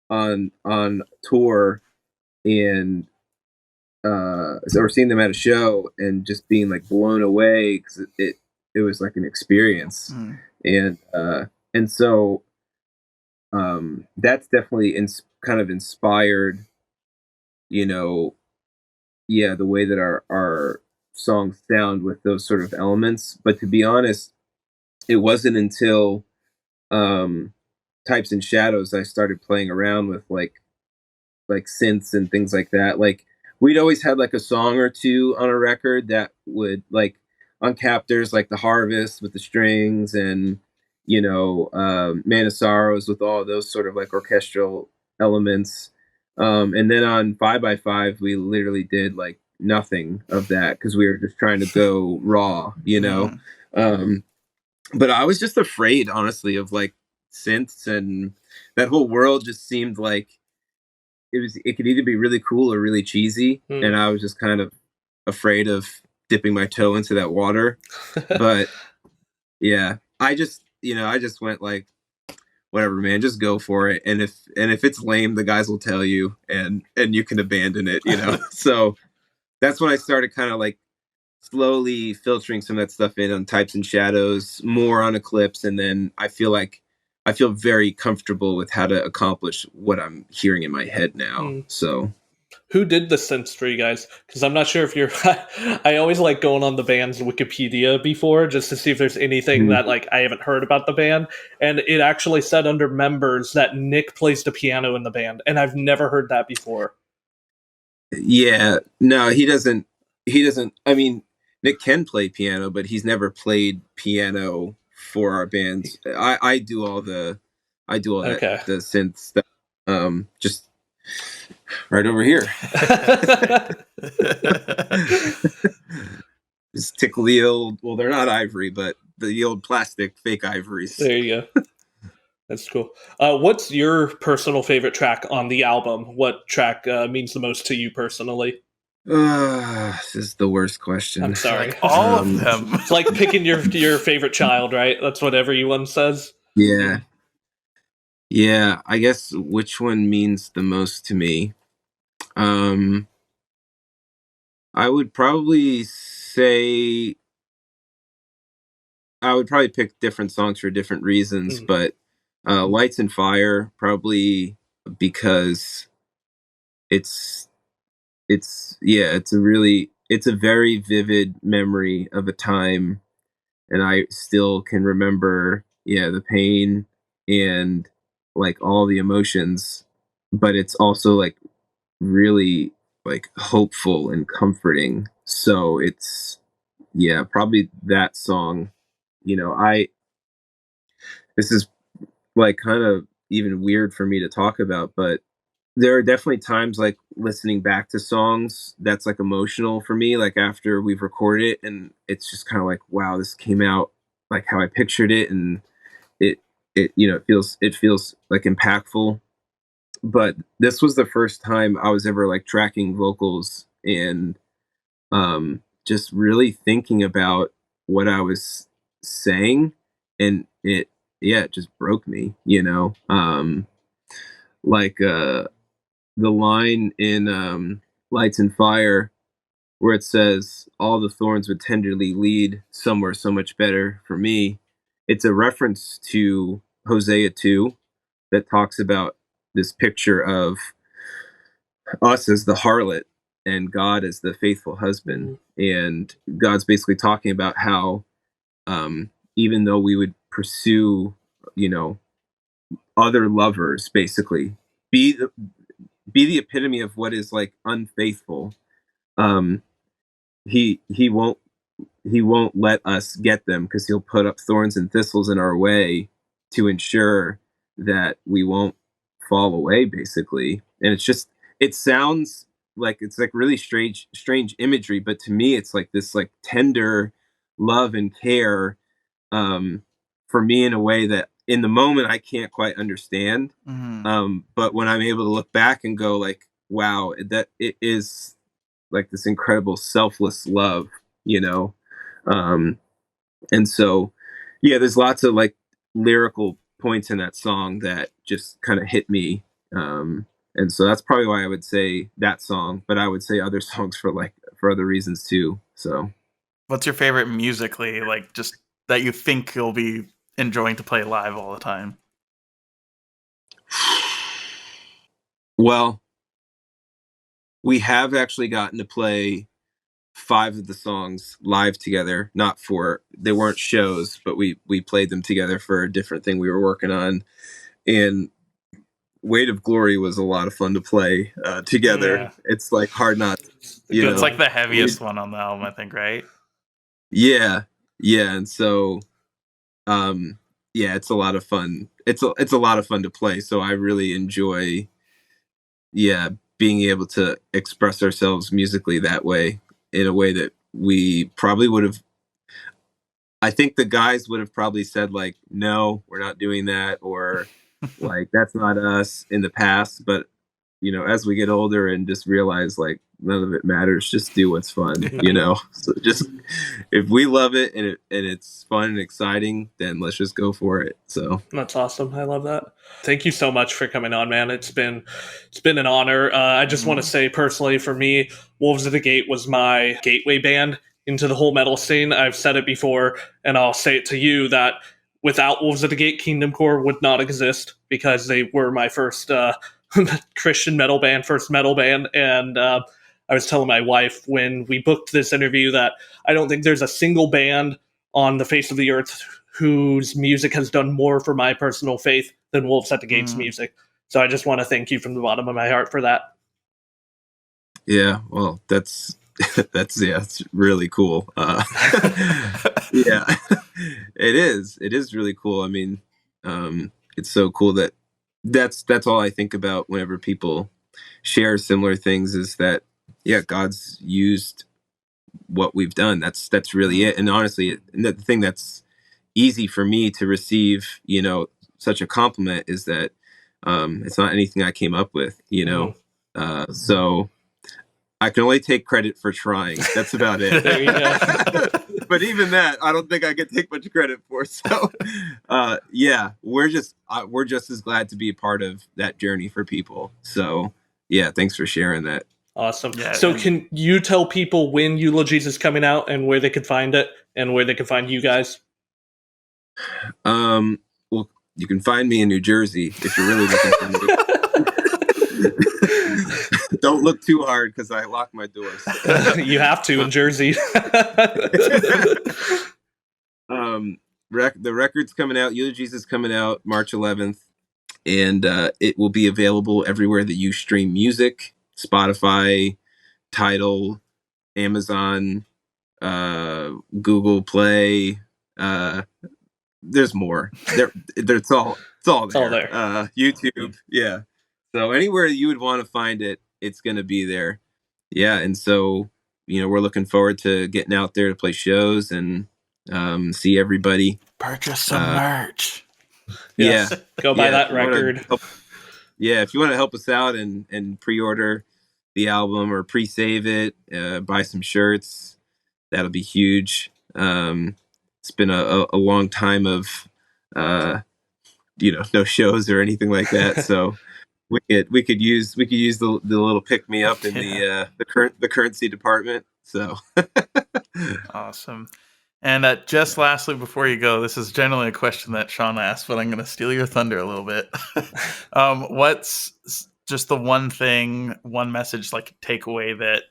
on tour and or seeing them at a show and just being like blown away because it was like an experience. Mm. And so that's definitely kind of inspired, you know, yeah, the way that our songs sound with those sort of elements. But to be honest, it wasn't until um, Types and Shadows I started playing around with like synths and things like that. Like we'd always had like a song or two on a record that would like on Captors, like The Harvest with the strings and you know Man of Sorrows with all those sort of like orchestral elements. And then on 5x5 we literally did like nothing of that because we were just trying to go raw, you know. Mm. um, but I was just afraid honestly of like synths and that whole world just seemed like it could either be really cool or really cheesy, and Mm. I was just kind of afraid of dipping my toe into that water. But yeah, I just you know I just went like whatever, man, just go for it. And if it's lame, the guys will tell you, and you can abandon it, you know. So that's when I started kind of like slowly filtering some of that stuff in on Types and Shadows, more on Eclipse, and then I feel very comfortable with how to accomplish what I'm hearing in my head now. Mm. So Who did the synths for you guys? Because I'm not sure if you're. I always like going on the band's Wikipedia before just to see if there's anything Mhm. that like I haven't heard about the band. And it actually said under members that Nick plays the piano in the band, and I've never heard that before. Yeah, no, he doesn't. He doesn't. I mean, Nick can play piano, but he's never played piano for our bands. I do all the, I do all that Okay. the synth stuff. Just right over here. Just tickle the old. Well, they're not ivory, but the old plastic fake ivories. There you go. That's cool. What's your personal favorite track on the album? What track means the most to you personally? This is the worst question. I'm sorry. Like all of them. It's like picking your favorite child, right? That's what everyone says. Yeah. Yeah, I guess which one means the most to me? I would probably say I would probably pick different songs for different reasons, but Lights and Fire probably because it's it's a very vivid memory of a time, and I still can remember the pain and like all the emotions, but it's also like really like hopeful and comforting. So it's probably that song. I this is like kind of even weird for me to talk about, but there are definitely times like listening back to songs that's like emotional for me, like after we've recorded it, and it's just kind of like, wow, this came out like how I pictured it, and it it feels like impactful. But this was the first time I was ever like tracking vocals and just really thinking about what I was saying, and it just broke me, like the line in Lights and Fire where it says, "All the thorns would tenderly lead somewhere so much better for me." It's a reference to Hosea 2 that talks about this picture of us as the harlot and God as the faithful husband. And God's basically talking about how even though we would pursue, you know, other lovers, basically be the be the epitome of what is like unfaithful. Um, he he won't let us get them because he'll put up thorns and thistles in our way to ensure that we won't fall away, basically. And it's just it sounds like it's like really strange imagery, but to me it's like this like tender love and care um for me in a way that in the moment I can't quite understand. But when I'm able to look back and go like, wow, that it is like this incredible selfless love, you know. um and so there's lots of like lyrical points in that song that just kind of hit me. And so that's probably why I would say that song, but I would say other songs for like for other reasons too. So What's your favorite musically, like just that you think you'll be enjoying to play live all the time? well, we have actually gotten to play 5 of the songs live together. Not for they weren't shows, but we played them together for a different thing we were working on. And Weight of Glory was a lot of fun to play together. Yeah. It's like hard not, It's like the heaviest one on the album, I think, right? Yeah, yeah, and so it's a lot of fun. It's a lot of fun to play. So I really enjoy being able to express ourselves musically that way, in a way that we probably would have. I think the guys would have probably said like, no, we're not doing that, or like that's not us in the past. But as we get older and just realize like none of it matters, just do what's fun, So just if we love it and it's fun and exciting, then let's just go for it. So That's awesome. I love that. Thank you so much for coming on, man. It's been an honor. I just want to say personally, for me, Wolves of the Gate was my gateway band into the whole metal scene. I've said it before, and I'll say it to you that without Wolves of the Gate, KingdomCore would not exist, because they were my first Christian metal band, first metal band, and I was telling my wife when we booked this interview that I don't think there's a single band on the face of the earth whose music has done more for my personal faith than Wolves at the Gate's music. So I just want to thank you from the bottom of my heart for that. Yeah, well, that's it's really cool. Yeah, it is really cool. I mean, it's so cool that's all I think about whenever people share similar things, is that, yeah, God's used what we've done. That's really it. And honestly, the thing that's easy for me to receive, such a compliment, is that it's not anything I came up with, so I can only take credit for trying. That's about it. There you go. But even that, I don't think I can take much credit for. So, yeah, we're just as glad to be a part of that journey for people. So, yeah, thanks for sharing that. Awesome. Yeah, so can you tell people when Eulogies is coming out and where they can find it and where they can find you guys? Well, you can find me in New Jersey if you're really looking for me. Don't look too hard because I lock my doors. You have to in Jersey. The record's coming out. Eulogies is coming out March 11th, and it will be available everywhere that you stream music: Spotify, Tidal, Amazon, Google Play. There's more. It's all there. YouTube, yeah. So anywhere you would want to find it, it's going to be there. Yeah, and so, we're looking forward to getting out there to play shows and see everybody. Purchase some merch. Yes. Yeah. Go buy that record. If you want to help us out and pre-order the album or pre-save it, buy some shirts, that'll be huge. It's been a long time of, no shows or anything like that. So we could use the little pick me up in the currency department. So awesome. And just lastly, before you go, this is generally a question that Sean asked, but I'm going to steal your thunder a little bit. What's just the one message, like takeaway, that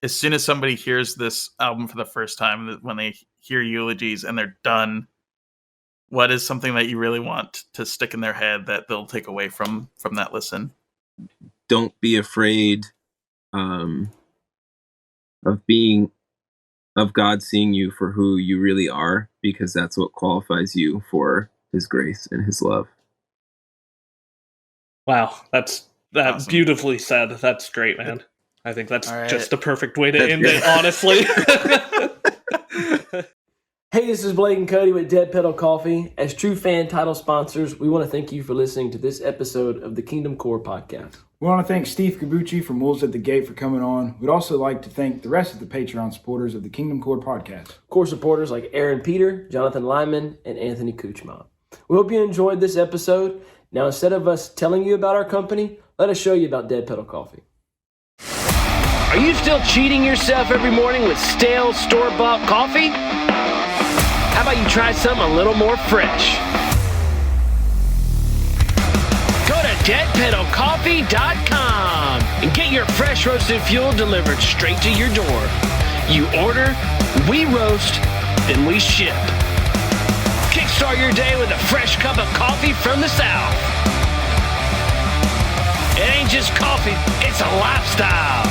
as soon as somebody hears this album for the first time, when they hear Eulogies and they're done, what is something that you really want to stick in their head that they'll take away from that listen? Don't be afraid of God seeing you for who you really are, because that's what qualifies you for His grace and His love. Wow, that's awesome. Beautifully said. That's great, man. I think that's just a perfect way to end it, honestly. Hey, this is Blake and Cody with Dead Pedal Coffee. As true fan title sponsors, we want to thank you for listening to this episode of the KingdomCore podcast. We want to thank Steve Cobucci from Wolves at the Gate for coming on. We'd also like to thank the rest of the Patreon supporters of the KingdomCore podcast. Core supporters like Aaron Peter, Jonathan Lyman, and Anthony Kuchma. We hope you enjoyed this episode. Now, instead of us telling you about our company, let us show you about Dead Pedal Coffee. Are you still cheating yourself every morning with stale store-bought coffee? How about you try something a little more fresh? Go to deadpedalcoffee.com and get your fresh roasted fuel delivered straight to your door. You order, we roast, then we ship. Kickstart your day with a fresh cup of coffee from the South. It ain't just coffee, it's a lifestyle.